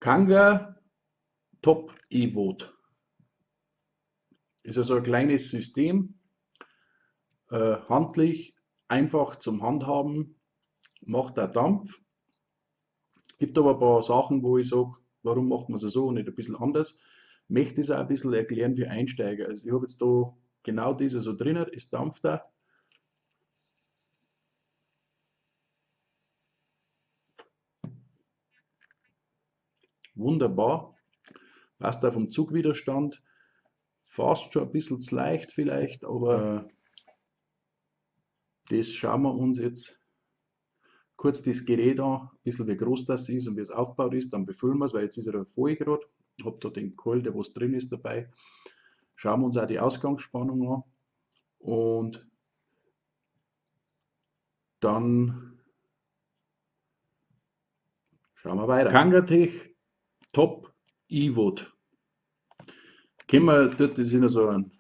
Kanga Top E-Vote ist also ein kleines System, handlich, einfach zum Handhaben, macht auch Dampf. Gibt aber ein paar Sachen, wo ich sage, warum macht man es so und nicht ein bisschen anders. Möchte es auch ein bisschen erklären für Einsteiger. Also ich habe jetzt da genau diese so drinnen, es dampft da. Wunderbar. Passt auch vom Zugwiderstand. Fast schon ein bisschen zu leicht vielleicht, aber das schauen wir uns jetzt kurz das Gerät an, ein bisschen wie groß das ist und wie es aufgebaut ist, dann befüllen wir es, weil jetzt ist er voll gerade. Ich habe da den Keul, der was drin ist, dabei. Schauen wir uns auch die Ausgangsspannung an und dann schauen wir weiter. Kangatech Top E-Vote. Das ist ja so ein,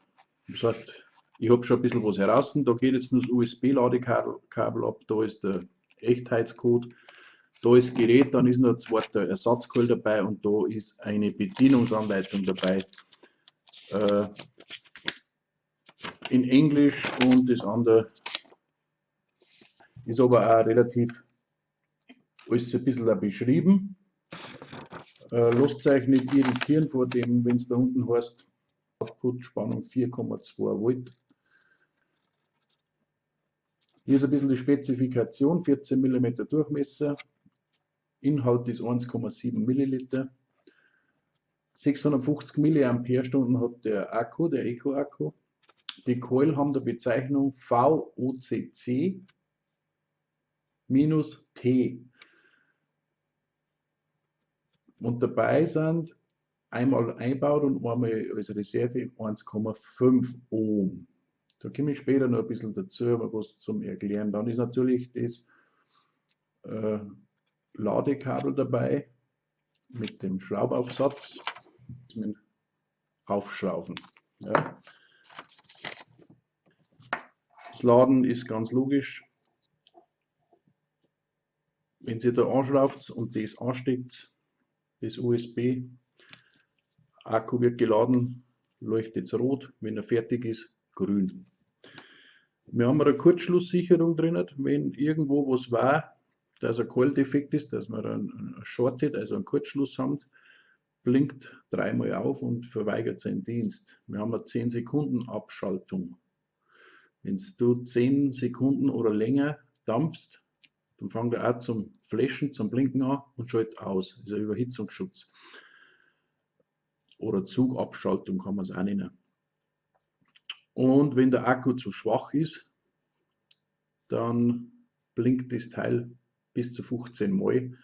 das heißt, ich habe schon ein bisschen was heraus, da geht jetzt nur das USB-Ladekabel ab, da ist der Echtheitscode, da ist das Gerät, dann ist noch ein zweiter Ersatzkeul dabei und da ist eine Bedienungsanleitung dabei. In Englisch und das andere ist aber auch relativ alles ein bisschen beschrieben. Lasst euch nicht irritieren vor dem, wenn es da unten heißt, Output-Spannung 4,2 Volt. Hier ist ein bisschen die Spezifikation, 14 mm Durchmesser, Inhalt ist 1,7 Milliliter, 650 mAh hat der Akku, der Eco-Akku. Die Coil haben die Bezeichnung VOCC-T. Und dabei sind einmal einbaut und einmal als Reserve 1,5 Ohm. Da komme ich später noch ein bisschen dazu, was zum Erklären. Dann ist natürlich das Ladekabel dabei mit dem Schraubaufsatz zum Aufschrauben. Ja. Das Laden ist ganz logisch. Wenn ihr da anschraubt und das ansteckt, das USB, Akku wird geladen, leuchtet es rot, wenn er fertig ist, grün. Wir haben eine Kurzschlusssicherung drin, wenn irgendwo was war, dass ein Coil-Defekt ist, dass wir einen Shorted, also einen Kurzschluss haben, blinkt dreimal auf und verweigert seinen Dienst. Wir haben eine 10 Sekunden Abschaltung. Wenn du 10 Sekunden oder länger dampfst, dann fängt er auch zum Flashen, zum Blinken an und schaltet aus. Das ist ein Überhitzungsschutz. Oder Zugabschaltung kann man es auch nennen. Und wenn der Akku zu schwach ist, dann blinkt das Teil bis zu 15 Mal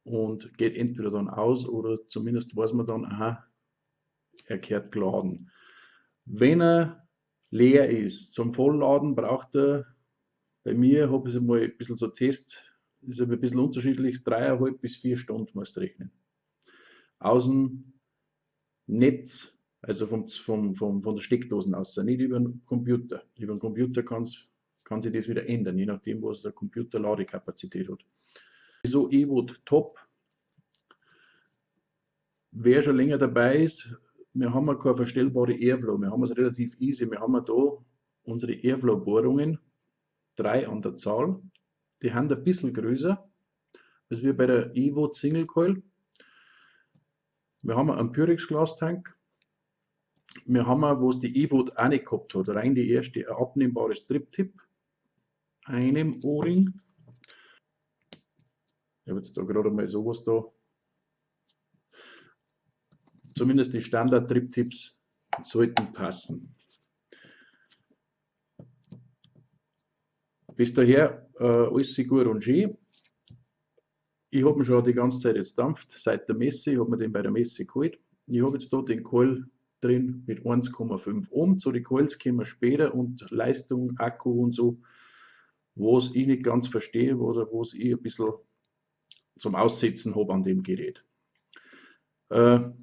und geht entweder dann aus oder zumindest weiß man dann, aha, er kehrt geladen. Wenn er leer ist, zum Vollladen braucht er, bei mir habe ich es mal ein bisschen so Test, ist aber ein bisschen unterschiedlich, 3,5 bis 4 Stunden musst du rechnen. Außen Netz, also von der Steckdosen aus, nicht über den Computer. Über den Computer kann sich das wieder ändern, je nachdem, was der Computer Ladekapazität hat. Wieso E-Vote Top? Wer schon länger dabei ist, wir haben keine verstellbare Airflow, wir haben es relativ easy. Wir haben da unsere Airflow-Bohrungen, 3 an der Zahl, die sind ein bisschen größer als wir bei der E-Vote Single Coil. Wir haben einen Pyrex-Glastank. Wir haben, wo es die E-Vote auch nicht gehabt hat, rein die erste, ein abnehmbares Trip-Tip, einem O-Ring. Ich habe jetzt da gerade mal sowas da. Zumindest die Standard-Trip-Tips sollten passen. Bis daher alles gut und schön. Ich habe ihn schon die ganze Zeit jetzt dampft, seit der Messe. Ich habe mir den bei der Messe geholt. Ich habe jetzt da den Coil drin mit 1,5 Ohm. Zu den Coils kommen wir später und Leistung, Akku und so, was ich nicht ganz verstehe oder was ich ein bisschen zum Aussetzen habe an dem Gerät. In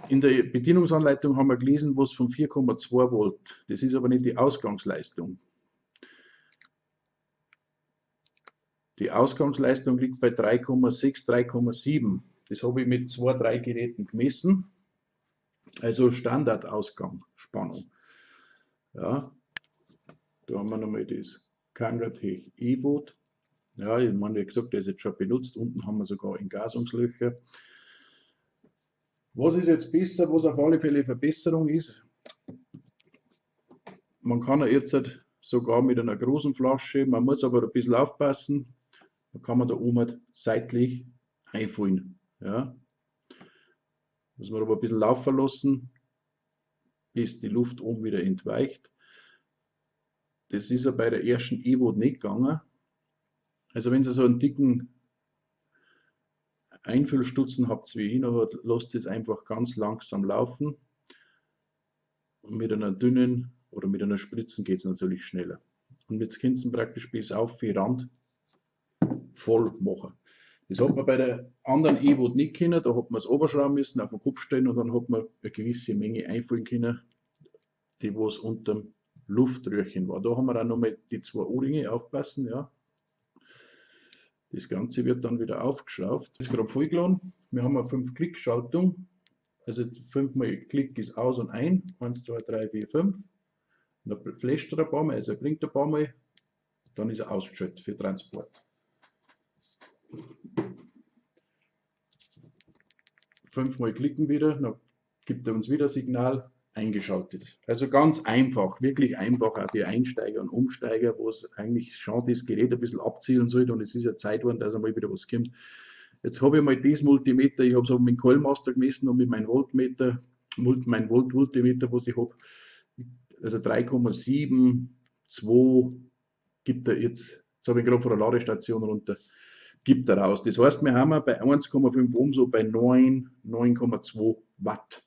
der Bedienungsanleitung haben wir gelesen, was von 4,2 Volt. Das ist aber nicht die Ausgangsleistung. Die Ausgangsleistung liegt bei 3,6, 3,7. Das habe ich mit 2, 3 Geräten gemessen. Also Standardausgang, Spannung. Ja, da haben wir nochmal das Kangatech E-Vote. Ja, ich meine, wie gesagt, der ist jetzt schon benutzt. Unten haben wir sogar Entgasungslöcher. Was ist jetzt besser, was auf alle Fälle Verbesserung ist? Man kann ja jetzt sogar mit einer großen Flasche, man muss aber ein bisschen aufpassen, da kann man da oben seitlich einfüllen. Ja. Muss man aber ein bisschen laufen lassen, bis die Luft oben wieder entweicht. Das ist ja bei der ersten Evo nicht gegangen. Also wenn ihr so einen dicken Einfüllstutzen habt wie ich, dann lasst es einfach ganz langsam laufen. Und mit einer dünnen oder mit einer Spritzen geht es natürlich schneller. Und jetzt könnt ihr praktisch bis auf die Rand voll machen. Das hat man bei der anderen Evo nicht können, da hat man es oberschrauben müssen, auf den Kopf stellen und dann hat man eine gewisse Menge einfüllen können, die was unter dem Luftröhrchen war. Da haben wir auch nochmal die 2 O-Ringe aufpassen, ja. Das Ganze wird dann wieder aufgeschraubt. Jetzt gerade vollgeladen. Wir haben eine 5-Klick-Schaltung. Also 5-mal Klick ist aus und ein. 1, 2, 3, 4, 5. Dann flasht er ein paar Mal, also er blinkt ein paar Mal. Dann ist er ausgeschaltet für Transport. 5-mal klicken wieder, dann gibt er uns wieder Signal, eingeschaltet. Also ganz einfach, wirklich einfach auch für Einsteiger und Umsteiger, wo es eigentlich schon das Gerät ein bisschen abzielen sollte und es ist ja Zeit geworden, dass einmal wieder was kommt. Jetzt habe ich mal das Multimeter, ich habe es mit dem Coilmaster gemessen und mit meinem Voltmeter, mein Volt-Multimeter, was ich habe, also 3,72 gibt er jetzt habe ich gerade von der Ladestation runter, gibt er raus. Das heißt, wir haben bei 1,5 Ohm so bei 9,2 Watt.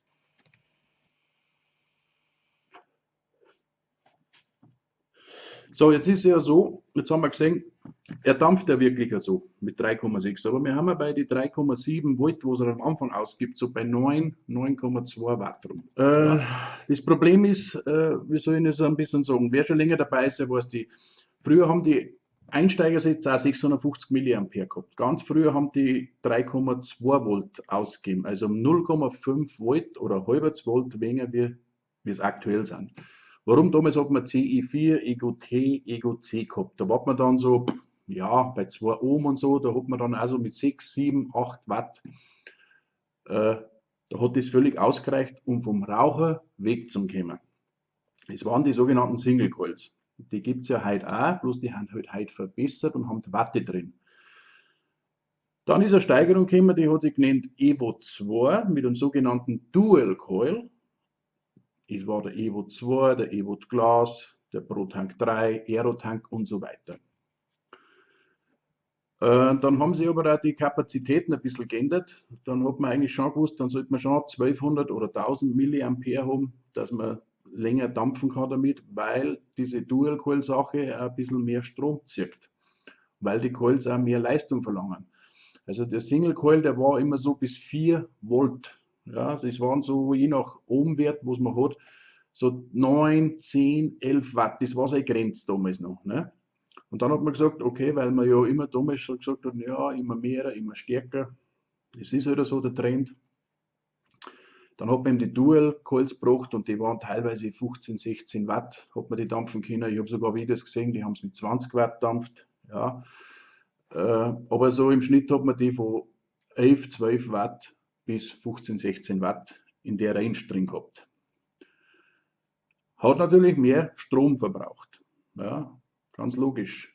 So, jetzt ist es ja so, jetzt haben wir gesehen, er dampft ja wirklich so mit 3,6, aber wir haben ja bei die 3,7 Volt, was er am Anfang ausgibt, so bei 9,2 Watt rum. Das Problem ist, wie soll ich das ein bisschen sagen, wer schon länger dabei ist, der weiß früher haben die Einsteigersätze auch 650 mA gehabt. Ganz früher haben die 3,2 Volt ausgegeben, also 0,5 Volt oder halbes Volt weniger wie es aktuell sind. Warum? Damals hat man CE4, Ego-T, Ego-C gehabt. Da war man dann so, ja, bei 2 Ohm und so, da hat man dann also mit 6, 7, 8 Watt, da hat das völlig ausgereicht, um vom Raucher wegzukommen. Das waren die sogenannten Single Coils. Die gibt es ja heute auch, bloß die haben halt heute verbessert und haben Watte drin. Dann ist eine Steigerung gekommen, die hat sich genannt Evo 2 mit einem sogenannten Dual Coil. Das war der Evo 2, der Evo Glas, der ProTank 3, Aerotank und so weiter. Dann haben sie aber auch die Kapazitäten ein bisschen geändert. Dann hat man eigentlich schon gewusst, dann sollte man schon 1200 oder 1000 Milliampere haben, dass man länger dampfen kann damit, weil diese Dual-Coil-Sache ein bisschen mehr Strom zieht, weil die Coils auch mehr Leistung verlangen. Also der Single-Coil, der war immer so bis 4 Volt. Ja, das waren so je nach Ohmwert, was man hat, so 9, 10, 11 Watt. Das war seine Grenze damals noch. Ne? Und dann hat man gesagt, okay, weil man ja immer damals schon gesagt hat, ja, immer mehr, immer stärker. Das ist halt so der Trend. Dann hat man eben die Dual-Coils gebracht und die waren teilweise 15, 16 Watt, hat man die dampfen können. Ich habe sogar Videos gesehen, die haben es mit 20 Watt dampft. Ja. Aber so im Schnitt hat man die von 11, 12 Watt bis 15, 16 Watt in der Range drin gehabt. Hat natürlich mehr Strom verbraucht. Ja, ganz logisch.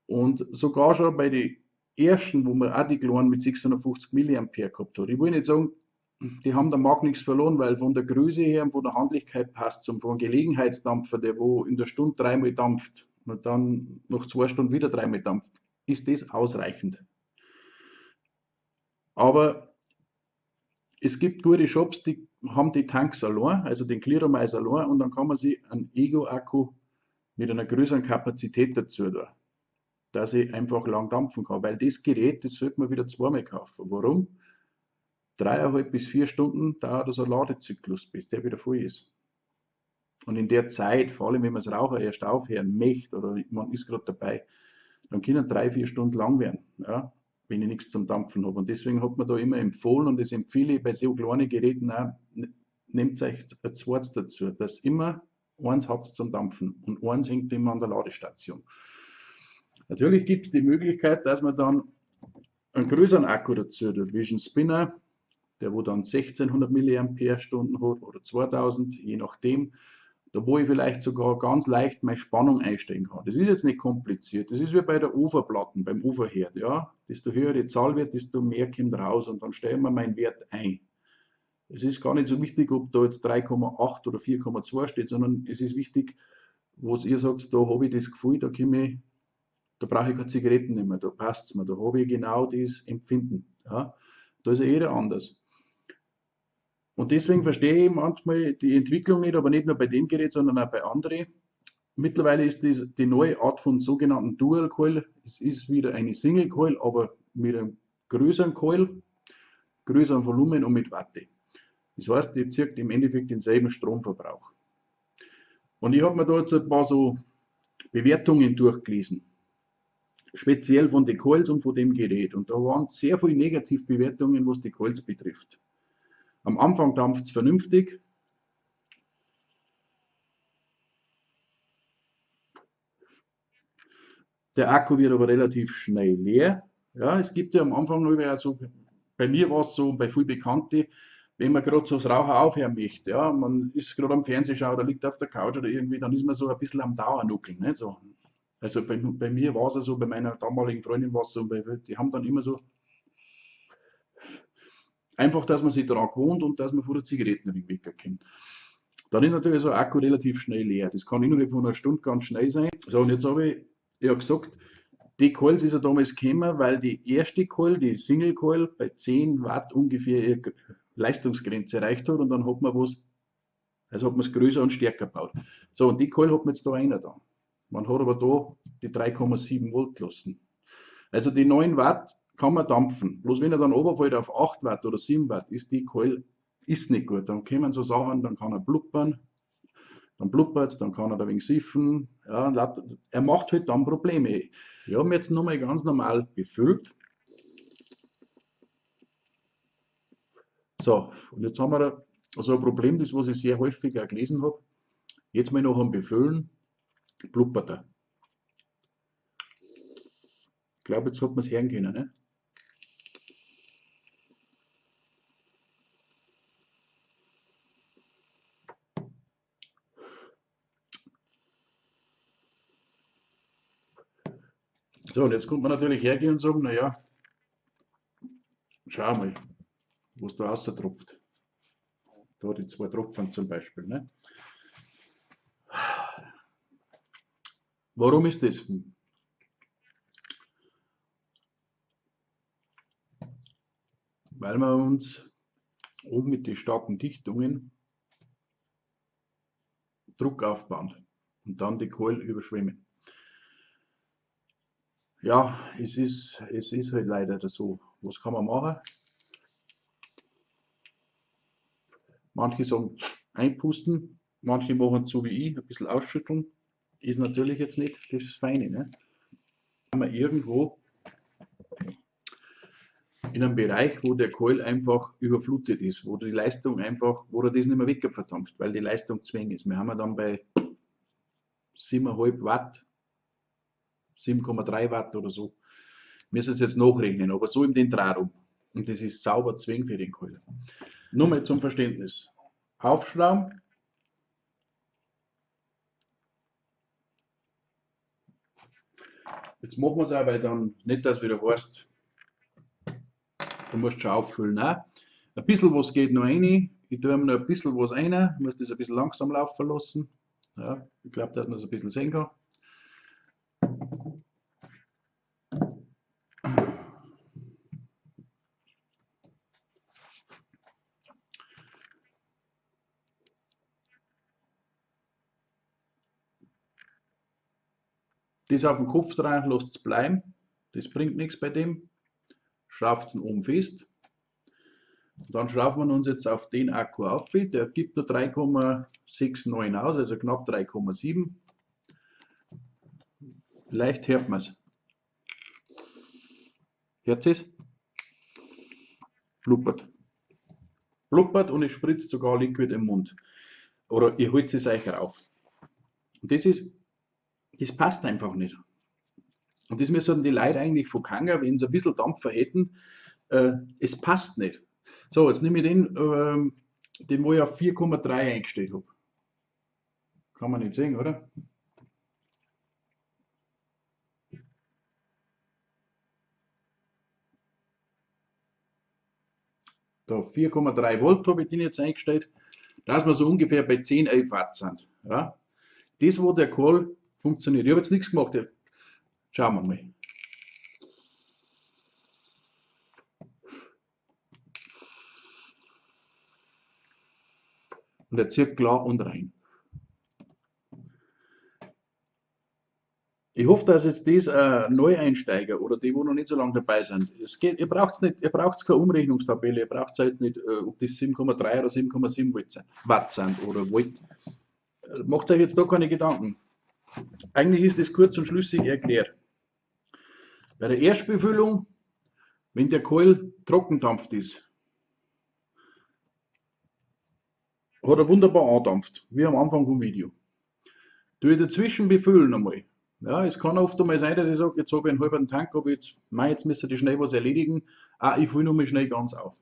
Und sogar schon bei den ersten, wo man auch die kleinen mit 650 mA gehabt hat. Ich will nicht sagen, die haben der Markt nichts verloren, weil von der Größe her und von der Handlichkeit passt es. Und von einem Gelegenheitsdampfer, der wo in der Stunde 3-mal dampft und dann nach 2 Stunden wieder 3-mal dampft, ist das ausreichend. Aber es gibt gute Shops, die haben die Tanks allein, also den Clearomizer allein, und dann kann man sich einen Ego-Akku mit einer größeren Kapazität dazu tun, dass ich einfach lang dampfen kann. Weil das Gerät, das sollte man wieder 2-mal kaufen. Warum? 3,5 bis 4 Stunden dauert so ein Ladezyklus, bis der wieder voll ist. Und in der Zeit, vor allem wenn man das Raucher erst aufhören möchte oder man ist gerade dabei, dann können 3, 4 Stunden lang werden. Ja? wenn ich nichts zum Dampfen habe. Und deswegen hat man da immer empfohlen, und das empfehle ich bei so kleinen Geräten auch, nehmt euch ein zweites dazu, dass immer eins habt zum Dampfen und eins hängt immer an der Ladestation. Natürlich gibt es die Möglichkeit, dass man dann einen größeren Akku dazu tut, wie ein Spinner, der wo dann 1600 mAh hat oder 2000, je nachdem, da wo ich vielleicht sogar ganz leicht meine Spannung einstellen kann. Das ist jetzt nicht kompliziert, das ist wie bei der Uferplatten, beim Uferherd. Ja? Desto höher die Zahl wird, desto mehr kommt raus und dann stellen wir meinen Wert ein. Es ist gar nicht so wichtig, ob da jetzt 3,8 oder 4,2 steht, sondern es ist wichtig, wo ihr sagt, da habe ich das Gefühl, da brauche ich keine Zigaretten mehr, da passt es mir, da habe ich genau das Empfinden. Ja? Da ist ja jeder anders. Und deswegen verstehe ich manchmal die Entwicklung nicht, aber nicht nur bei dem Gerät, sondern auch bei anderen. Mittlerweile ist das die neue Art von sogenannten Dual Coil. Es ist wieder eine Single Coil, aber mit einem größeren Coil, größeren Volumen und mit Watte. Das heißt, die zirkt im Endeffekt denselben Stromverbrauch. Und ich habe mir da jetzt ein paar so Bewertungen durchgelesen. Speziell von den Coils und von dem Gerät. Und da waren sehr viele Negativbewertungen, was die Coils betrifft. Am Anfang dampft es vernünftig. Der Akku wird aber relativ schnell leer. Ja, es gibt ja am Anfang nur so, bei mir war es so, bei vielen Bekannten, wenn man gerade so das Rauchen aufhören möchte, ja, man ist gerade am Fernsehschau oder liegt auf der Couch oder irgendwie, dann ist man so ein bisschen am Dauernuckeln. Ne, so. Also bei mir war es ja so, bei meiner damaligen Freundin war es so, die haben dann immer so, einfach, dass man sich daran gewohnt und dass man vor der Zigaretten wegkommt. Dann ist natürlich so ein Akku relativ schnell leer. Das kann innerhalb von einer Stunde ganz schnell sein. So, und jetzt habe ich ja gesagt, die Coils ist ja damals gekommen, weil die erste Coil, die Single Coil, bei 10 Watt ungefähr ihre Leistungsgrenze erreicht hat und dann hat man was, also hat man es größer und stärker gebaut. So, und die Coil hat man jetzt da einer da. Man hat aber da die 3,7 Volt gelassen. Also die 9 Watt kann man dampfen. Bloß wenn er dann runterfällt auf 8 Watt oder 7 Watt, ist die Coil ist nicht gut. Dann kommen so Sachen, dann kann er blubbern, dann blubbert es, dann kann er da ein wenig siffen. Ja, er macht halt dann Probleme. Wir haben jetzt nochmal ganz normal befüllt. So, und jetzt haben wir so ein Problem, das was ich sehr häufig auch gelesen habe. Jetzt mal noch am Befüllen, blubbert er. Ich glaube, jetzt hat man es hören können. Ne? So, und jetzt kommt man natürlich hergehen und sagen, naja, schau mal, was da raustropft. Da die 2 Tropfen zum Beispiel. Ne? Warum ist das? Weil wir uns oben mit den starken Dichtungen Druck aufbauen und dann die Coil überschwemmen. Ja, es ist halt leider so. Was kann man machen? Manche sagen einpusten, manche machen es so wie ich, ein bisschen ausschütteln. Ist natürlich jetzt nicht das Feine. Ne? Wenn man irgendwo in einem Bereich, wo der Coil einfach überflutet ist, wo die Leistung einfach, wo er das nicht mehr wegverdampft, weil die Leistung zu wenig ist. Wir haben dann bei 7,5 Watt, 7,3 Watt oder so. Wir müssen es jetzt nachrechnen, aber so in den Dreh rum. Und das ist sauber zwingend für den Coil. Nur mal zum Verständnis. Aufschrauben. Jetzt machen wir es auch, weil dann nicht, dass wieder heißt, du musst schon auffüllen. Nein. Ein bisschen was geht noch rein. Ich tue noch ein bisschen was rein. Ich muss das ein bisschen langsam laufen lassen. Ja, ich glaube, dass man es ein bisschen sehen kann. Das auf den Kopf drehen, lasst es bleiben. Das bringt nichts bei dem. Schraubt es oben fest. Und dann schrauben wir uns jetzt auf den Akku auf. Der gibt nur 3,69 aus, also knapp 3,7. Vielleicht hört man es. Hört ihr es? Blubbert. Blubbert und es spritzt sogar Liquid im Mund. Oder ihr holt es euch rauf. Und das passt einfach nicht. Und das müssen die Leute eigentlich von Kanga, wenn sie ein bisschen Dampfer hätten, es passt nicht. So, jetzt nehme ich den wo ich auf 4,3 eingestellt habe. Kann man nicht sehen, oder? Da 4,3 Volt habe ich den jetzt eingestellt, dass wir so ungefähr bei 10, 11 Watt sind. Ja? Das, wo der Kohl funktioniert. Ich habe jetzt nichts gemacht. Schauen wir mal. Und er zieht klar und rein. Ich hoffe, dass jetzt das Neueinsteiger oder die, wo noch nicht so lange dabei sind, ihr braucht nicht, ihr braucht keine Umrechnungstabelle, ihr braucht jetzt nicht, ob das 7,3 oder 7,7 Watt sind oder Volt. Macht euch jetzt da keine Gedanken. Eigentlich ist das kurz und schlüssig erklärt. Bei der Erstbefüllung, wenn der Keul trockendampft ist, hat er wunderbar andampft, wie am Anfang vom Video. Tue ich dazwischen befüllen einmal. Ja, es kann oft einmal sein, dass ich sage, jetzt habe ich einen halben Tank, aber jetzt müsste ich schnell was erledigen. Ich fülle nur mal schnell ganz auf.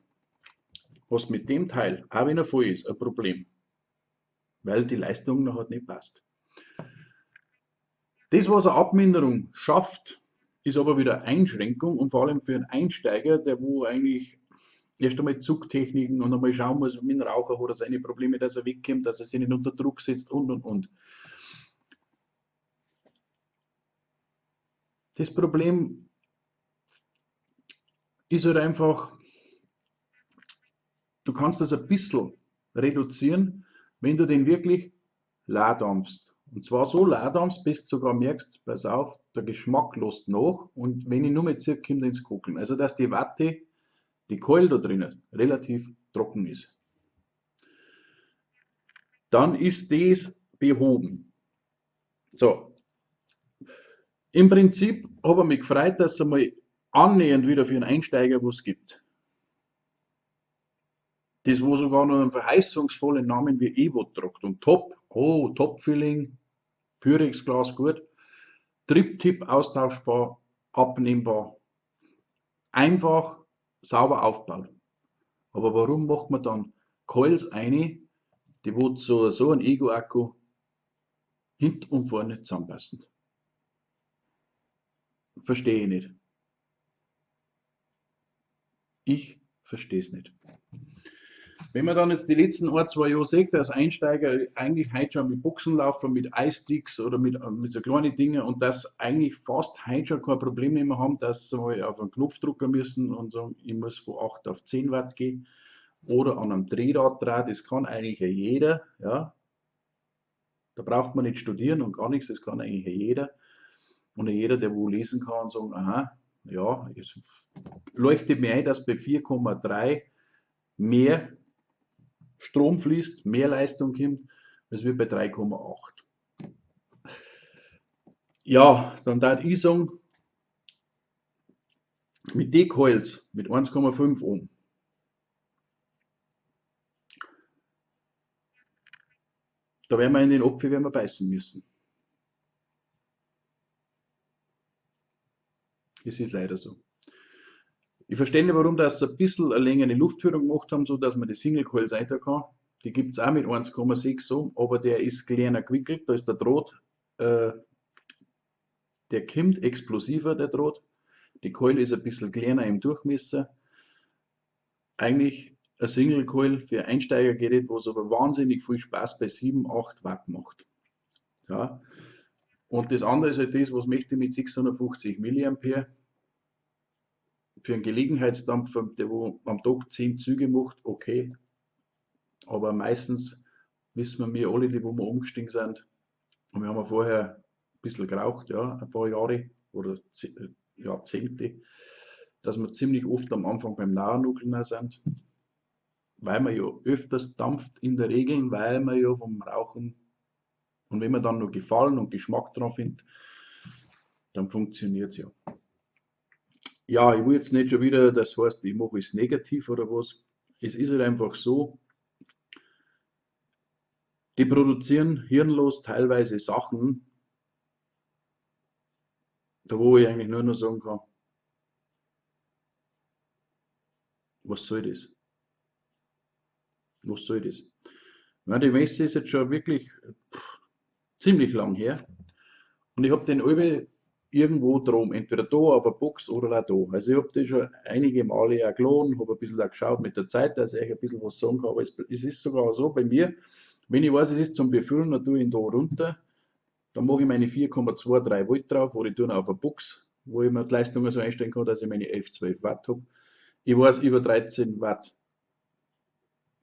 Hast mit dem Teil, auch wenn er voll ist, ein Problem. Weil die Leistung noch halt nicht passt. Das, was eine Abminderung schafft, ist aber wieder Einschränkung und vor allem für einen Einsteiger, der wo eigentlich erst einmal Zugtechniken und einmal schauen muss, mit dem Raucher oder seine Probleme, dass er wegkommt, dass er sich nicht unter Druck setzt und. Das Problem ist halt einfach, du kannst das ein bisschen reduzieren, wenn du den wirklich leer dampfst. Und zwar so leer dampfst, bis du sogar merkst, pass auf, der Geschmack lässt nach und wenn ich nur mit ziehe, kommt ins Kokeln. Also dass die Watte, die Keule da drinnen, relativ trocken ist. Dann ist das behoben. So, im Prinzip habe ich mich gefreut, dass es einmal annähernd wieder für einen Einsteiger was gibt. Das, wo sogar noch einen verheißungsvollen Namen wie Evo tragt. Und Top, oh, Top-Filling, Pyrex-Glas gut, Trip-Tip austauschbar, abnehmbar, einfach, sauber aufgebaut. Aber warum macht man dann Coils eine, die wo so ein Ego-Akku hinten und vorne zusammenpassen? Verstehe ich nicht. Ich verstehe es nicht. Wenn man dann jetzt die letzten 2 Jahre sieht, dass Einsteiger eigentlich heute schon mit Boxen laufen, mit Eissticks oder mit so kleinen Dingen und dass eigentlich fast heute schon kein Problem mehr haben, dass sie mal auf einen Knopf drücken müssen und sagen, ich muss von 8 auf 10 Watt gehen oder an einem Drehdraht, das kann eigentlich jeder, ja. Da braucht man nicht studieren und gar nichts, das kann eigentlich jeder. Und jeder, der wo lesen kann und sagen, aha, ja, es leuchtet mir ein, dass bei 4,3 mehr Strom fließt, mehr Leistung kommt, als wir bei 3,8. Ja, dann darf ich sagen, mit D-Coils mit 1,5 Ohm, da werden wir in den Apfel beißen müssen. Es ist leider so. Ich verstehe nicht, warum das ein bisschen eine längere Luftführung gemacht haben, so dass man die Single Coils rein kann. Die gibt es auch mit 1,6 Ohm, aber der ist kleiner gewickelt, da ist der Draht, der kommt explosiver, der Draht. Die Keule ist ein bisschen kleiner im Durchmesser. Eigentlich ein Single Coil für Einsteigergerät, was aber wahnsinnig viel Spaß bei 7, 8 Watt macht. Ja. Und das andere ist halt das, was möchte ich mit 650 mA für einen Gelegenheitsdampfer, der wo am Tag 10 Züge macht, okay. Aber meistens wissen wir alle, die wo wir umgestiegen sind, und wir haben ja vorher ein bisschen geraucht, ja, ein paar Jahre oder Jahrzehnte, dass wir ziemlich oft am Anfang beim Nahernuckeln sind, weil man ja öfters dampft in der Regel, weil man ja vom Rauchen, und wenn man dann noch Gefallen und Geschmack dran findet, dann funktioniert es ja. Ja, ich will jetzt nicht schon wieder, das heißt, ich mache es negativ oder was. Es ist halt einfach so, die produzieren hirnlos teilweise Sachen, da wo ich eigentlich nur noch sagen kann, was soll das? Was soll das? Ja, die Messe ist jetzt schon wirklich ziemlich lang her und ich habe den alle irgendwo drum, entweder da auf der Box oder auch da. Also ich habe den schon einige Male auch geladen, habe ein bisschen auch geschaut mit der Zeit, dass ich euch ein bisschen was sagen kann, aber es ist sogar so bei mir, wenn ich weiß, es ist zum Befüllen, dann tue ich ihn da runter. Dann mache ich meine 4,23 Volt drauf, oder ich tue ihn auf eine Box, wo ich mir die Leistung so einstellen kann, dass ich meine 11, 12 Watt habe. Ich weiß, über 13 Watt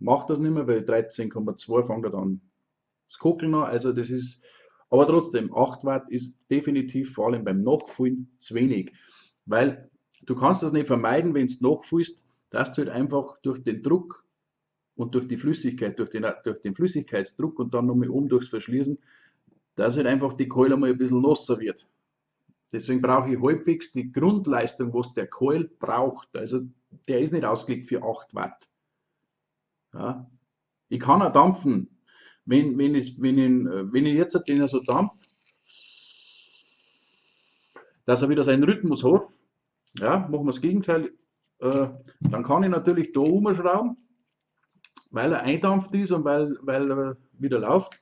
macht das nicht mehr, weil 13,2 fängt er dann das Kokeln an. Also das ist, aber trotzdem, 8 Watt ist definitiv vor allem beim Nachfüllen zu wenig, weil du kannst das nicht vermeiden, wenn du nachfüllst, dass du halt einfach durch den Druck und durch die Flüssigkeit, durch den Flüssigkeitsdruck und dann nochmal durchs Verschließen, dass halt einfach die Keule mal ein bisschen nasser wird. Deswegen brauche ich halbwegs die Grundleistung, was der Coil braucht. Also der ist nicht ausgelegt für 8 Watt. Ja. Ich kann auch dampfen. Wenn ich jetzt den so dampf, dass er wieder seinen Rhythmus hat, ja, machen wir das Gegenteil, dann kann ich natürlich da umschrauben, weil er eindampft ist und weil er wieder läuft.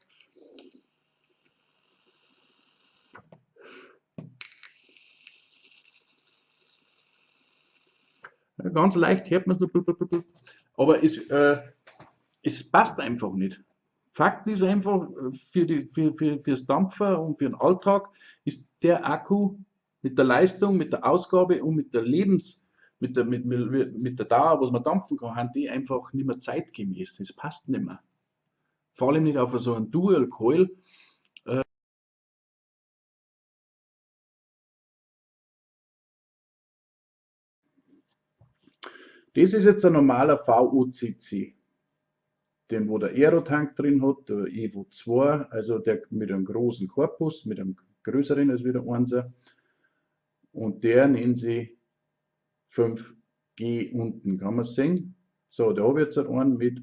Ja, ganz leicht hört man es noch, aber es passt einfach nicht. Fakt ist einfach, fürs Dampfer und für den Alltag ist der Akku mit der Leistung, mit der Ausgabe und mit der mit der Dauer, was man dampfen kann, haben die einfach nicht mehr zeitgemäß. Das passt nicht mehr. Vor allem nicht auf so einen Dual Coil. Das ist jetzt ein normaler VOCC, den wo der Aerotank drin hat, der Evo 2, also der mit einem großen Korpus, mit einem größeren als wieder 1. Und der nennen sie 5G unten, kann man sehen. So, da habe ich jetzt einen mit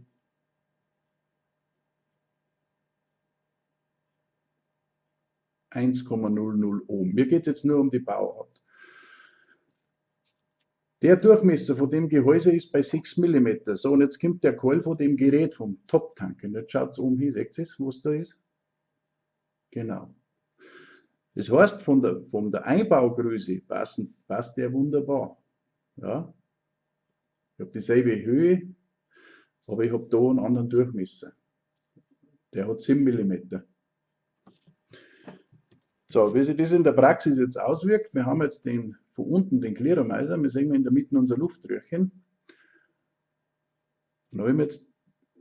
1,00 Ohm. Mir geht es jetzt nur um die Bauart. Der Durchmesser von dem Gehäuse ist bei 6 mm. So, und jetzt kommt der Keul von dem Gerät, vom Top-Tank. Und jetzt schaut es oben hin, seht ihr es, wo es da ist? Genau. Das heißt, von der Einbaugröße passt der wunderbar. Ja? Ich habe dieselbe Höhe, aber ich habe da einen anderen Durchmesser. Der hat 7 mm. So, wie sich das in der Praxis jetzt auswirkt, wir haben jetzt von unten den Clearomizer, wir sehen in der Mitte unser Luftröhrchen. Und wenn jetzt,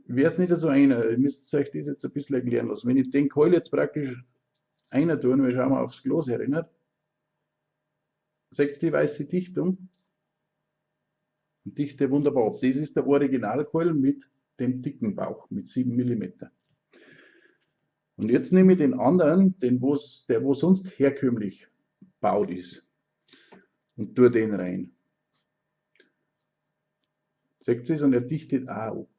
wäre es nicht so einer, ihr müsst euch das jetzt ein bisschen erklären lassen. Wenn ich den Keul jetzt praktisch einer tue, wir schauen mal aufs Glas erinnert, seht ihr die weiße Dichtung? Und dichte wunderbar ab. Das ist der Originalkeul mit dem dicken Bauch, mit 7 mm. Und jetzt nehme ich den anderen, der wo sonst herkömmlich baut ist, und tue den rein. Seht ihr es? Und er dichtet auch ab.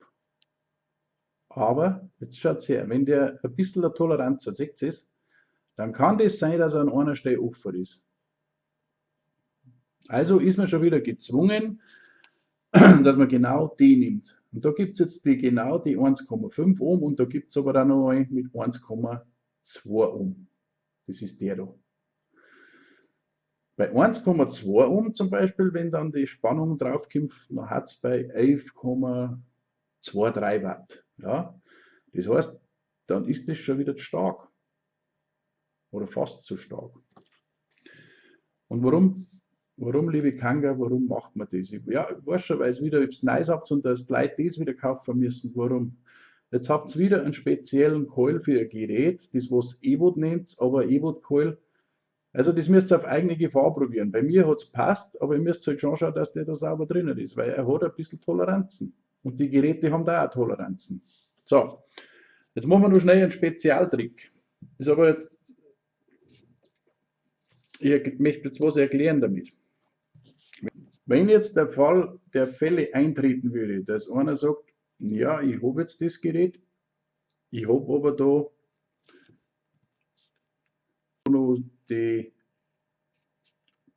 Aber, jetzt schaut her, wenn der ein bisschen eine Toleranz hat, seht ihr es? Dann kann das sein, dass er an einer Stelle offen ist. Also ist man schon wieder gezwungen, dass man genau die nimmt. Und da gibt es jetzt genau die 1,5 Ohm und da gibt es aber auch noch einen mit 1,2 Ohm. Das ist der da. Bei 1,2 Ohm zum Beispiel, wenn dann die Spannung draufkommt, dann hat es bei 11,23 Watt. Ja? Das heißt, dann ist das schon wieder stark. Oder fast zu stark. Und warum, liebe Kanga, warum macht man das? Ja, ich weiß schon, weil es wieder etwas Neues habt und dass die Leute das wieder kaufen müssen. Warum? Jetzt habt ihr wieder einen speziellen Coil für ihr Gerät, das was EVOD nennt, aber EVOD Coil. Also das müsst ihr auf eigene Gefahr probieren. Bei mir hat es passt, aber ihr müsst halt schon schauen, dass der da sauber drinnen ist, weil er hat ein bisschen Toleranzen. Und die Geräte haben da auch Toleranzen. So, jetzt machen wir noch schnell einen Spezialtrick. Ist aber jetzt, ich möchte jetzt was erklären damit. Wenn jetzt der Fall der Fälle eintreten würde, dass einer sagt, ja, ich habe jetzt das Gerät, ich habe aber da noch die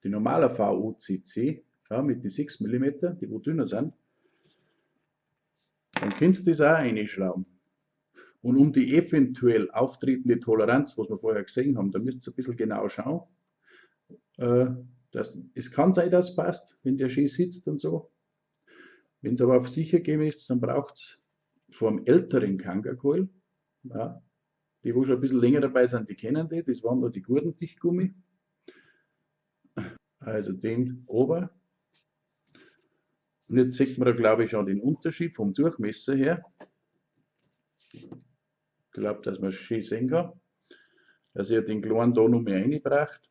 normale VOCC, ja, mit den 6 mm, die wo dünner sind, dann kannst du das auch reinschrauben. Und um die eventuell auftretende Toleranz, was wir vorher gesehen haben, da müsst ihr ein bisschen genau schauen. Es kann sein, dass es passt, wenn der schön sitzt und so. Wenn es aber auf sicher gehen möchtet, dann braucht es vom älteren Kanga-Coil, ja, die wo schon ein bisschen länger dabei sind, die kennen die, das waren nur die guten Dichtgummi. Also den ober. Und jetzt sieht man da, glaube ich, schon den Unterschied vom Durchmesser her. Ich glaube, dass man es schön sehen kann. Dass ihr den kleinen da noch mehr reingebracht.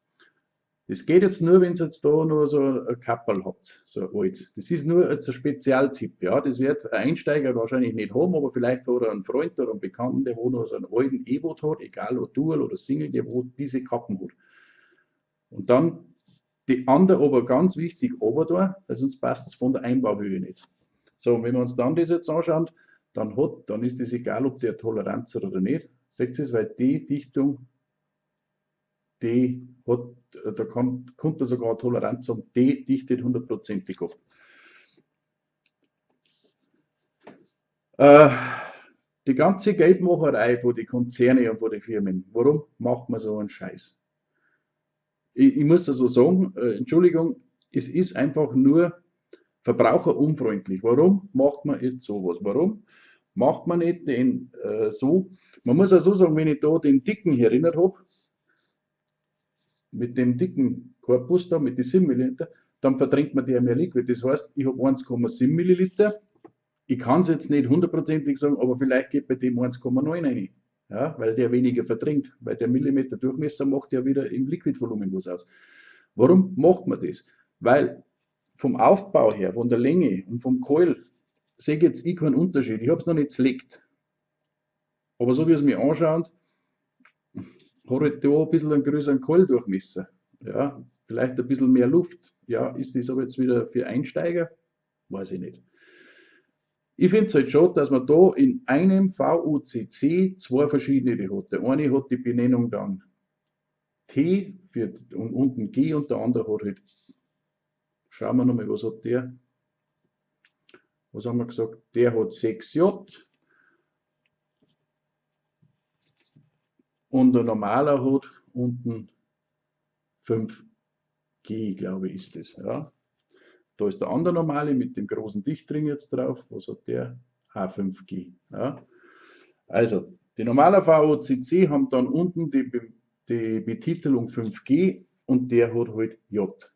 Das geht jetzt nur, wenn ihr jetzt da noch so ein Kapperl habt, so ein altes. Das ist nur jetzt ein Spezialtipp. Ja, das wird ein Einsteiger wahrscheinlich nicht haben, aber vielleicht hat er einen Freund oder einen Bekannten, der wo noch so einen alten E-Boot hat, egal ob Dual oder Single, der wo diese Kappen hat. Und dann die andere aber ganz wichtig oben da, weil sonst passt es von der Einbauhöhe nicht. So, und wenn wir uns dann das jetzt anschauen, dann ist es egal, ob der Toleranz hat oder nicht. Seht ihr es, weil die Dichtung, die hat, da kommt er sogar Toleranz haben, die dichtet 100%ig ab. Die ganze Geldmacherei von den Konzernen und von den Firmen, warum macht man so einen Scheiß? Ich muss also sagen, Entschuldigung, es ist einfach nur verbraucherunfreundlich. Warum macht man jetzt sowas? Warum macht man nicht den so? Man muss also sagen, wenn ich da den dicken hier erinnert habe, mit dem dicken Korpus da, mit den 7 ml, dann verdrängt man der mehr Liquid. Das heißt, ich habe 1,7 ml. Ich kann es jetzt nicht hundertprozentig sagen, aber vielleicht geht bei dem 1,9 rein. Ja, weil der weniger verdrängt, weil der Millimeter Durchmesser macht ja wieder im Liquidvolumen was aus. Warum macht man das? Weil vom Aufbau her, von der Länge und vom Coil sehe ich jetzt keinen Unterschied. Ich habe es noch nicht zerlegt. Aber so wie es mir anschaut, hat halt da ein bisschen einen größeren Coil-Durchmesser. Ja, vielleicht ein bisschen mehr Luft. Ja, ist das aber jetzt wieder für Einsteiger? Weiß ich nicht. Ich finde es halt schade, dass man da in einem VOCC zwei verschiedene hat. Der eine hat die Benennung dann T und unten G und der andere hat halt, schauen wir nochmal, was hat der? Was haben wir gesagt? Der hat 6J und der normale hat unten 5G, glaube ich, ist das. Ja. Da ist der andere normale mit dem großen Dichtring jetzt drauf. Was hat der? A5G. Ja. Also, die normalen VOCC haben dann unten die Betitelung 5G und der hat halt J.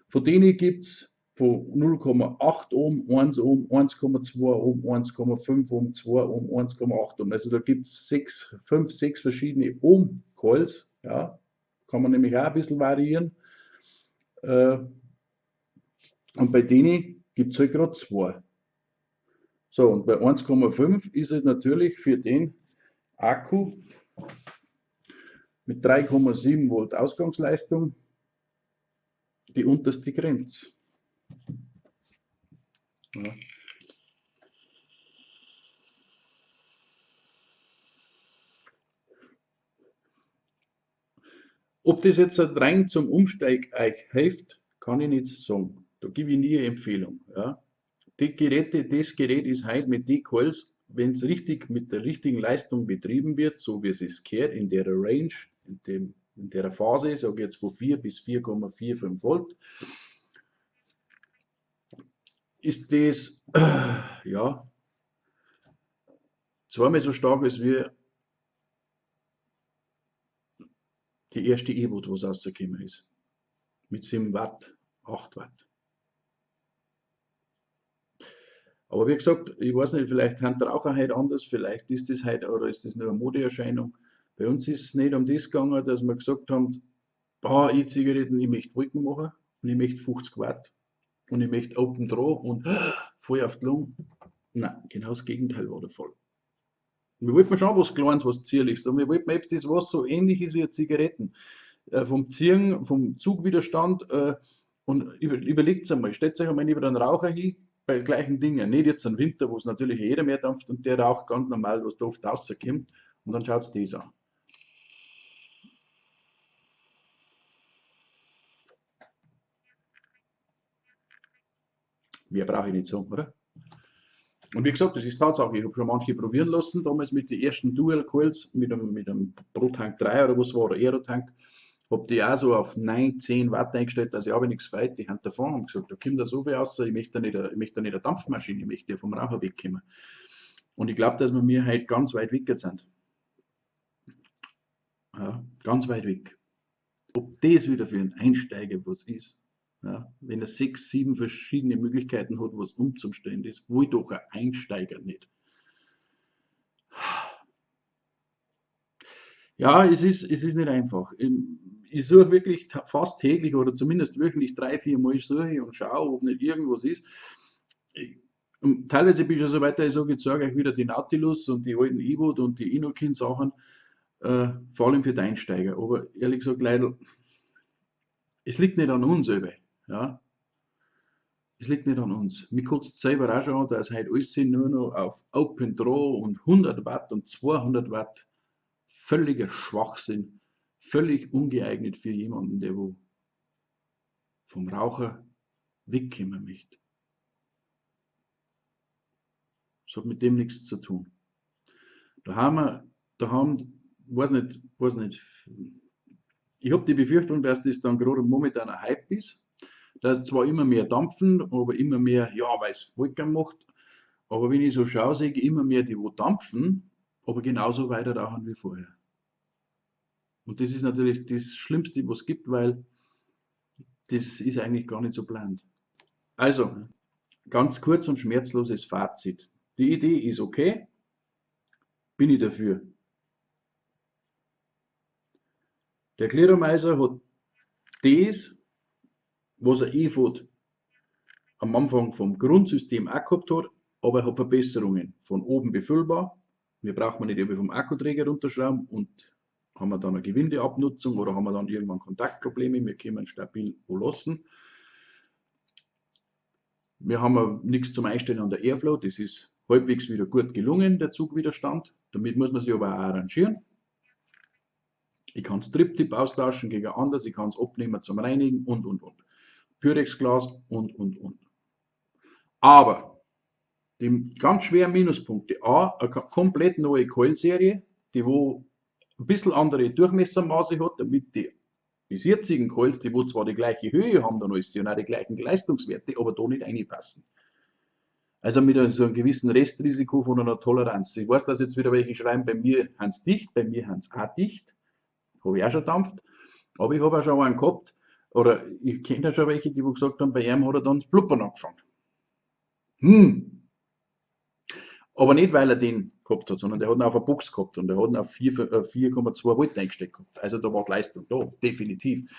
Von denen gibt es von 0,8 Ohm, 1 Ohm, 1,2 Ohm, 1,5 Ohm, 2 Ohm, 1,8 Ohm. Also da gibt es 5, 6 verschiedene Ohm-Coils. Ja. Kann man nämlich auch ein bisschen variieren. Und bei denen gibt es halt gerade 2. So, und bei 1,5 ist es natürlich für den Akku mit 3,7 Volt Ausgangsleistung die unterste Grenze. Ja. Ob das jetzt rein zum Umsteig euch hilft, kann ich nicht sagen. Da gebe ich nie eine Empfehlung. Ja. Das Gerät ist heute mit den Coils, wenn es richtig mit der richtigen Leistung betrieben wird, so wie es ist gehört, in der Range, in der Phase, sage ich jetzt von 4 bis 4,45 Volt, ist das ja zweimal so stark als wie die erste E-Boot, was rausgekommen ist. Mit 7 Watt, 8 Watt. Aber wie gesagt, ich weiß nicht, vielleicht haben die Raucher heute anders, vielleicht ist das heute oder ist das nur eine Modeerscheinung. Bei uns ist es nicht um das gegangen, dass wir gesagt haben, E-Zigaretten, ich möchte Wolken machen und ich möchte 50 Watt und ich möchte Open Draw und voll auf die Lunge. Nein, genau das Gegenteil war der Fall. Wir wollten schon was Kleines, was Zierliches. Und wir wollten etwas, was so ähnlich ist wie Zigaretten. Vom Ziehen, vom Zugwiderstand Und überlegt einmal, stellt euch einmal neben einen Raucher hin, bei gleichen Dingen. Nicht jetzt im Winter, wo es natürlich jeder mehr dampft und der raucht ganz normal, was da oft rauskommt. Und dann schaut es das an. Mehr brauche ich nicht sagen, oder? Und wie gesagt, das ist Tatsache. Ich habe schon manche probieren lassen, damals mit den ersten Dual Coils, mit einem Pro-Tank 3 oder was war, oder Aerotank. Habe die auch so auf 9, 10 Watt eingestellt, dass ich aber nichts weit. Die haben davon und gesagt, da kommt da so viel raus, ich möchte da nicht eine Dampfmaschine, ich möchte ja vom Raucher wegkommen. Und ich glaube, dass wir mir halt ganz weit weg sind. Ja, ganz weit weg. Ob das wieder für einen Einsteiger was ist, ja, wenn er 6, 7 verschiedene Möglichkeiten hat, was umzustellen ist, will doch ein Einsteiger nicht. Ja, es ist nicht einfach. Ich suche wirklich fast täglich oder zumindest wöchentlich 3, 4 Mal suche ich und schaue, ob nicht irgendwas ist. Und teilweise bin ich schon so weit, dass ich sage, jetzt sage ich wieder die Nautilus und die alten E-Boot und die Inokin-Sachen, vor allem für die Einsteiger. Aber ehrlich gesagt, Leute, es liegt nicht an uns selber. Ja? Es liegt nicht an uns. Mir kotzt es selber auch schon an, dass heute alles nur noch auf Open Draw und 100 Watt und 200 Watt völliger Schwachsinn, völlig ungeeignet für jemanden, der wo vom Raucher wegkommen möchte. Das hat mit dem nichts zu tun. Da haben wir, weiß nicht, ich habe die Befürchtung, dass das dann gerade momentan ein Hype ist, dass zwar immer mehr dampfen, aber immer mehr, ja, weil es Wolken macht, aber wenn ich so schaue, sehe ich immer mehr die, wo dampfen, aber genauso weiter rauchen wie vorher. Und das ist natürlich das Schlimmste, was es gibt, weil das ist eigentlich gar nicht so plant. Also, ganz kurz und schmerzloses Fazit. Die Idee ist okay, bin ich dafür. Der Clearomizer hat das, was er am Anfang vom Grundsystem auch gehabt hat, aber er hat Verbesserungen. Von oben befüllbar, wir brauchen nicht irgendwie vom Akkuträger runterschrauben und haben wir dann eine Gewindeabnutzung oder haben wir dann irgendwann Kontaktprobleme, wir können stabil lassen. Wir haben nichts zum Einstellen an der Airflow, das ist halbwegs wieder gut gelungen, der Zugwiderstand. Damit muss man sich aber auch arrangieren. Ich kann das Triptip austauschen gegen anders, ich kann es abnehmen zum Reinigen und. Pyrex-Glas und. Aber die ganz schweren Minuspunkte: A, eine komplett neue Coil-Serie, die wo ein bisschen andere Durchmessermaße hat, damit die bis jetzigen Coils, die wo zwar die gleiche Höhe haben, dann alles und auch die gleichen Leistungswerte, aber da nicht reinpassen. Also mit so einem gewissen Restrisiko von einer Toleranz. Ich weiß, dass jetzt wieder welche schreiben, bei mir haben sie dicht, bei mir haben sie auch dicht. Habe ich auch schon dampft. Aber ich habe auch schon einen gehabt, oder ich kenne ja schon welche, die gesagt haben, bei ihm hat er dann das Blubbern angefangen. Aber nicht, weil er den gehabt hat, sondern der hat ihn auf eine Box gehabt und der hat ihn auf 4,2 Volt eingesteckt gehabt. Also da war die Leistung da, definitiv.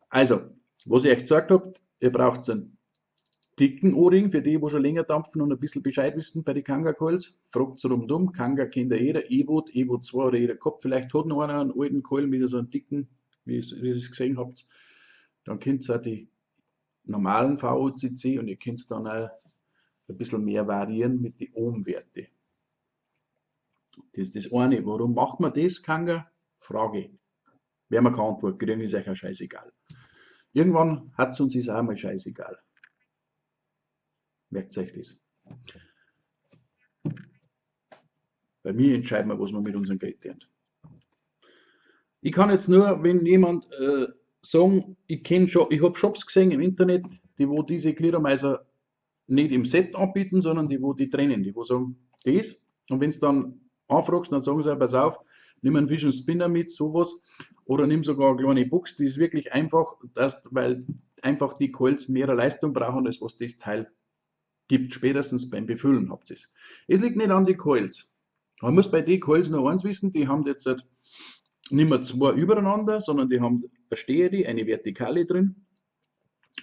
Also, was ich euch gesagt habe, ihr braucht einen dicken O-Ring für die, die schon länger dampfen und ein bisschen Bescheid wissen bei den Kanga-Coils. Fragt es rundum. Kanga kennt ja jeder, E-Boot, E-Boot 2 oder jeder gehabt. Vielleicht hat noch einer einen alten Coil mit so einem dicken, wie ihr es gesehen habt. Dann kennt ihr auch die normalen VOCC und ihr könnt dann auch ein bisschen mehr variieren mit den Ohmwerte. Das ist das eine. Warum macht man das, Kanga? Frage. Wer man keine Antwort kriegen, ist euch auch scheißegal. Irgendwann hat es uns ist auch mal scheißegal. Merkt euch das. Bei mir entscheiden wir, was wir mit unserem Geld tun. Ich kann jetzt nur, wenn jemand sagen, ich habe Shops gesehen im Internet, die wo diese Clearomizer nicht im Set anbieten, sondern die wo die trennen, die wo sagen, das. Und wenn es dann anfragst, dann sagen sie, pass auf, nimm einen Vision Spinner mit, sowas. Oder nimm sogar eine kleine Box, die ist wirklich einfach, weil einfach die Coils mehr Leistung brauchen, als was das Teil gibt. Spätestens beim Befüllen habt ihr es. Es liegt nicht an die Coils. Man muss bei den Coils noch eins wissen, die haben jetzt nicht mehr zwei übereinander, sondern die haben eine Stehende, eine Vertikale drin.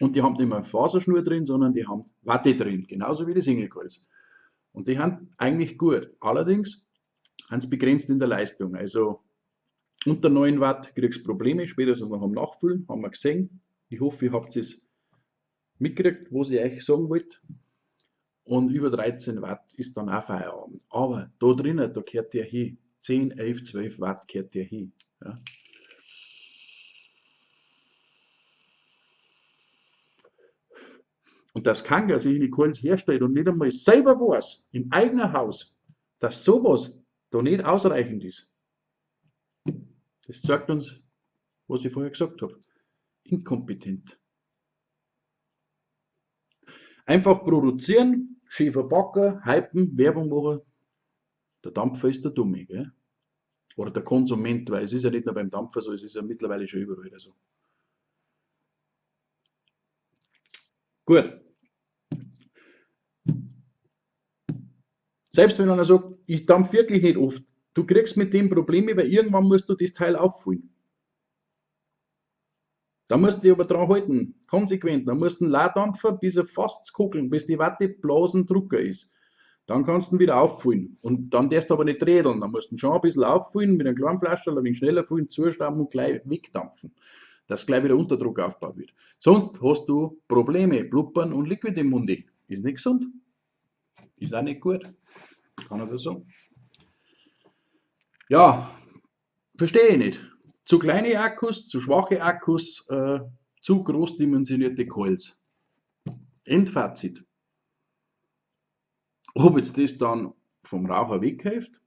Und die haben nicht mehr Faserschnur drin, sondern die haben Watte drin, genauso wie die Single Coils. Und die haben eigentlich gut. Allerdings haben sie begrenzt in der Leistung. Also unter 9 Watt kriegst du Probleme, spätestens noch am Nachfüllen, haben wir gesehen. Ich hoffe, ihr habt es mitgekriegt, was ich euch sagen wollte. Und über 13 Watt ist dann auch Feierabend. Aber da drinnen, da gehört der hin. 10, 11, 12 Watt gehört der hin. Ja. Und dass keiner sich in die Kohlen herstellt und nicht einmal selber weiß, im eigenen Haus, dass sowas da nicht ausreichend ist. Das zeigt uns, was ich vorher gesagt habe. Inkompetent. Einfach produzieren, schön verpacken, hypen, Werbung machen. Der Dampfer ist der Dumme, gell? Oder der Konsument, weil es ist ja nicht nur beim Dampfer so, es ist ja mittlerweile schon überall so. Gut. Selbst wenn einer sagt, ich dampf wirklich nicht oft, du kriegst mit dem Probleme, weil irgendwann musst du das Teil auffüllen. Da musst du dich aber dran halten, konsequent. Dann musst du ihn leer dampfen, bis er fast kugeln, bis die Watteblasen Drucker ist. Dann kannst du ihn wieder auffüllen. Und dann darfst du aber nicht rädeln. Dann musst du ihn schon ein bisschen auffüllen, mit einem kleinen Flascherl ein wenig schneller füllen, zuschrauben und gleich wegdampfen. Dass gleich wieder Unterdruck aufgebaut wird. Sonst hast du Probleme, Blubbern und Liquid im Munde. Ist nicht gesund. Ist auch nicht gut. Kann ich das sagen? Ja, verstehe ich nicht. Zu kleine Akkus, zu schwache Akkus, zu großdimensionierte Coils. Endfazit. Ob jetzt das dann vom Raucher weghilft?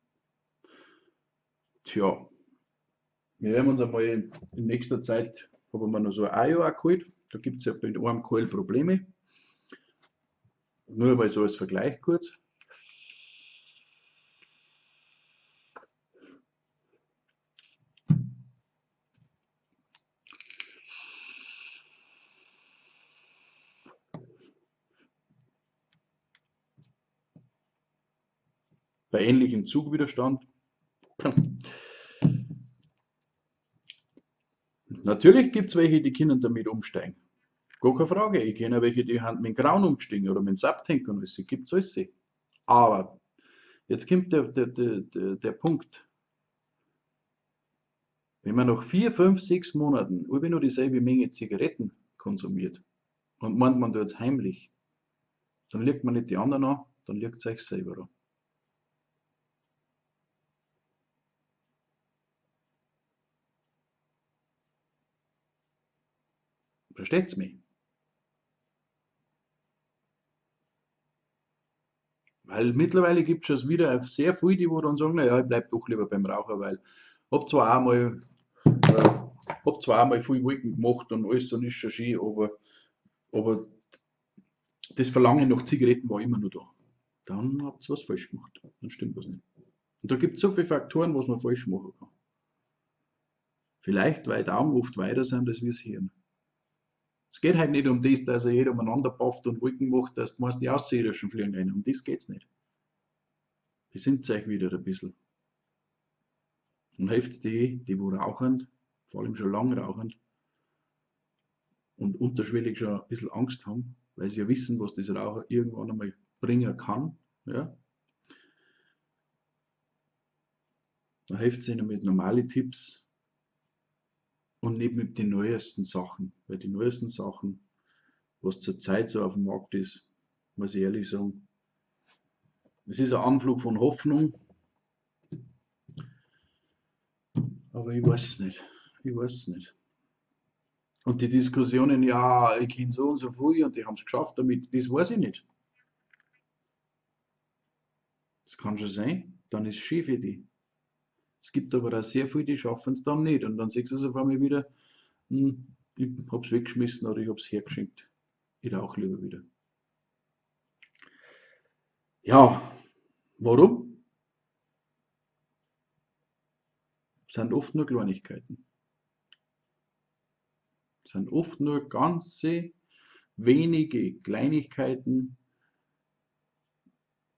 Tja, wir werden uns einmal in nächster Zeit, haben wir noch so ein Jahr geholt. Da gibt es ja bei einem Coil Probleme. Nur mal so als Vergleich kurz. Bei ähnlichem Zugwiderstand. Natürlich gibt es welche, die können damit umsteigen. Gar keine Frage. Ich kenne welche, die haben mit dem Grauen umgestiegen oder mit dem Subtank und alles. Gibt es alles. Aber jetzt kommt der Punkt. Wenn man nach 4, 5, 6 Monaten immer nur dieselbe Menge Zigaretten konsumiert und meint, man tut es heimlich, dann legt man nicht die anderen an, dann legt es euch selber an. Versteht's mich? Weil mittlerweile gibt es schon wieder sehr viele, die dann sagen, naja, ich bleib doch lieber beim Raucher, weil hab zwar einmal, hab zwar einmal viel Wolken gemacht und alles und ist schon schön, aber das Verlangen nach Zigaretten war immer noch da. Dann habt ihr was falsch gemacht. Dann stimmt was nicht. Und da gibt es so viele Faktoren, was man falsch machen kann. Vielleicht, weil Daumen oft weiter sind als wir das Hirn. Es geht halt nicht um das, dass er jeder umeinander pafft und Wolken macht, dass du meinst, die Außerirdischen fliegen rein. Um das geht's nicht. Die sind euch wieder ein bisschen. Und hilft die wo rauchen, vor allem schon lange rauchen und unterschwellig schon ein bisschen Angst haben, weil sie ja wissen, was das Rauchen irgendwann einmal bringen kann. Ja? Dann hilft es ihnen mit normalen Tipps und nicht mit den neuesten Sachen. Weil die neuesten Sachen, was zurzeit so auf dem Markt ist, muss ich ehrlich sagen, es ist ein Anflug von Hoffnung, aber ich weiß es nicht. Ich weiß es nicht. Und die Diskussionen, ja, ich kenne so und so viel und die haben es geschafft damit, das weiß ich nicht. Das kann schon sein, dann ist es schief für die. Es gibt aber auch sehr viele, die schaffen es dann nicht. Und dann siehst du es auf einmal wieder, ich habe es weggeschmissen oder ich habe es hergeschenkt. Ich rauche lieber wieder. Ja, warum? Es sind oft nur Kleinigkeiten. Es sind oft nur ganze wenige Kleinigkeiten,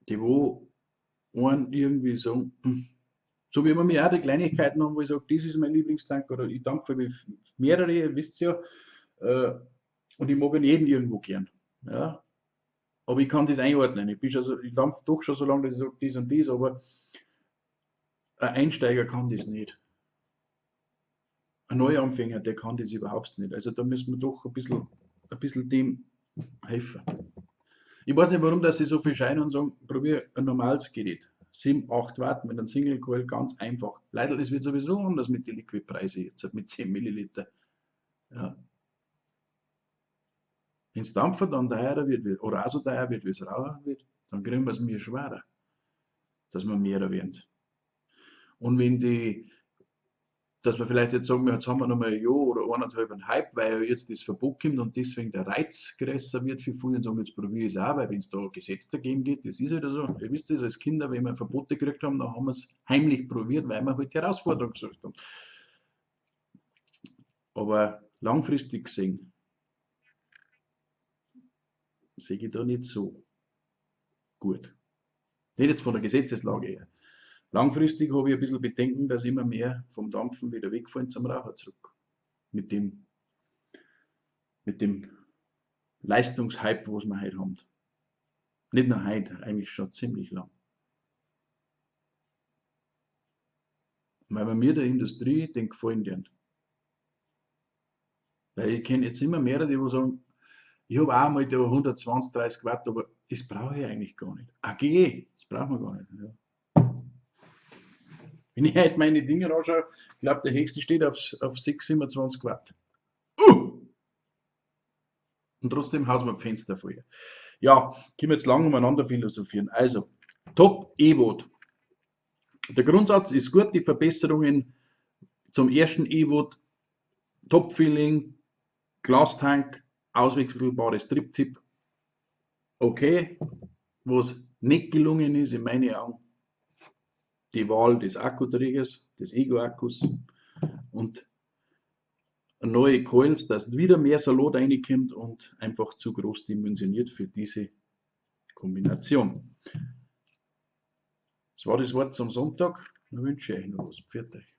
die wo einen irgendwie sagen, so wie man mir auch die Kleinigkeiten haben, wo ich sage, das ist mein Lieblingstank oder ich danke für mehrere, ihr wisst ja, und ich mag jeden irgendwo gern. Ja? Aber ich kann das einordnen. Ich dampfe doch schon so lange, dass ich sage, dies und dies, aber ein Einsteiger kann das nicht. Ein Neuanfänger, der kann das überhaupt nicht. Also da müssen wir doch ein bisschen dem helfen. Ich weiß nicht, warum dass sie so viel scheinen und sagen, probier ein normales Gerät. 7, 8 Watt mit einem Single Coil, ganz einfach. Leider, das wird sowieso anders mit den Liquidpreisen jetzt, mit 10 Milliliter. Ja. Wenn es Dampfer dann teurer wird, oder auch so teuer wird, wie es rauer wird, dann kriegen wir es mir schwerer, dass wir mehr werden. Und wenn die, dass wir vielleicht jetzt sagen, jetzt haben wir noch mal ein Jahr oder 1,5 einen Hype, weil ja jetzt das Verbot kommt und deswegen der Reiz größer wird für viele und sagen, jetzt probiere ich es auch, weil wenn es da Gesetz dagegen geht, das ist halt so. Ihr wisst es als Kinder, wenn wir Verbote gekriegt haben, dann haben wir es heimlich probiert, weil wir halt die Herausforderung gesucht haben. Aber langfristig gesehen sehe ich da nicht so gut. Nicht jetzt von der Gesetzeslage her. Langfristig habe ich ein bisschen Bedenken, dass immer mehr vom Dampfen wieder wegfallen zum Raucher zurück. Mit dem Leistungshype, was wir heute haben. Nicht nur heute, eigentlich schon ziemlich lang. Weil bei mir der Industrie den gefallen deren. Weil ich kenne jetzt immer mehr, die sagen, ich habe auch mal da 120, 30 Watt, aber das brauche ich eigentlich gar nicht. AG, das brauchen wir gar nicht. Ja. Wenn ich heute meine Dinge anschaue, ich glaube, der höchste steht auf 6, 27 Watt. Und trotzdem haut man Fenster vor. Ja, können wir jetzt lang umeinander philosophieren. Also, Top E-Vote. Der Grundsatz ist gut, die Verbesserungen zum ersten E-Vote, Top-Filling, Glastank, auswechselbares Triptip. Okay, was nicht gelungen ist, in meinen Augen, die Wahl des Akkuträgers, des Ego-Akkus und neue Coils, dass wieder mehr Salat reinkommt und einfach zu groß dimensioniert für diese Kombination. Das war das Wort zum Sonntag. Dann wünsche ich euch noch was. Pfiat euch.